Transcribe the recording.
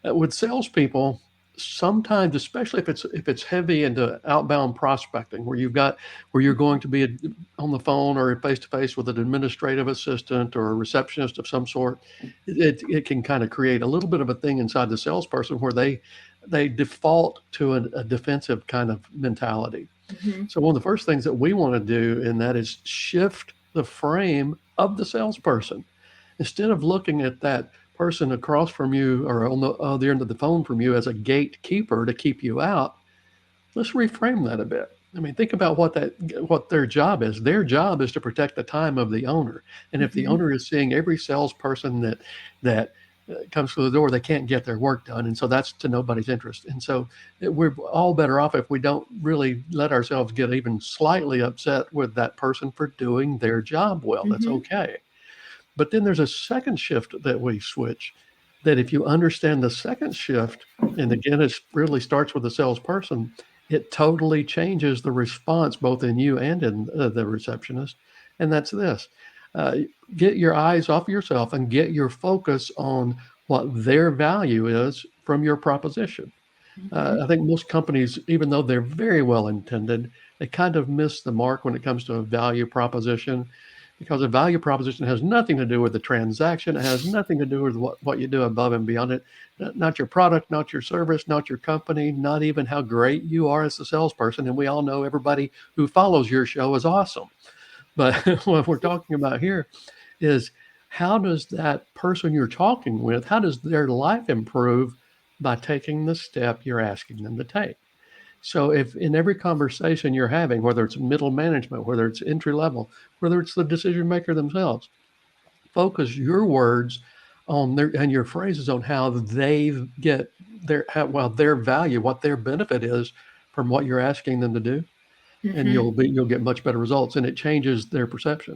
With salespeople, sometimes, especially if it's heavy into outbound prospecting, where you're going to be on the phone or face to face with an administrative assistant or a receptionist of some sort, it can kind of create a little bit of a thing inside the salesperson where they default to a defensive kind of mentality. Hmm. So one of the first things that we want to do in that is shift the frame of the salesperson. Instead of looking at that person across from you or on the other end of the phone from you as a gatekeeper to keep you out, let's reframe that a bit. I mean, think about what their job is. Their job is to protect the time of the owner. And if the Hmm. owner is seeing every salesperson that comes through the door, they can't get their work done, and so that's to nobody's interest. And so we're all better off if we don't really let ourselves get even slightly upset with that person for doing their job well. That's Hmm. okay. But then there's a second shift that we switch. That if you understand the second shift, and again, it really starts with the salesperson, it totally changes the response both in you and in the receptionist. And that's this: uh, get your eyes off yourself and get your focus on what their value is from your proposition. Hmm. I think most companies, even though they're very well intended, they kind of miss the mark when it comes to a value proposition, because a value proposition has nothing to do with the transaction. It has nothing to do with what you do above and beyond it. Not your product, not your service, not your company, not even how great you are as a salesperson. And we all know everybody who follows your show is awesome. But what we're talking about here is, how does that person you're talking with, how does their life improve by taking the step you're asking them to take? So if in every conversation you're having, whether it's middle management, whether it's entry level, whether it's the decision maker themselves, focus your words on their and your phrases on how they get their value, what their benefit is from what you're asking them to do, and Hmm. you'll get much better results, and it changes their perception.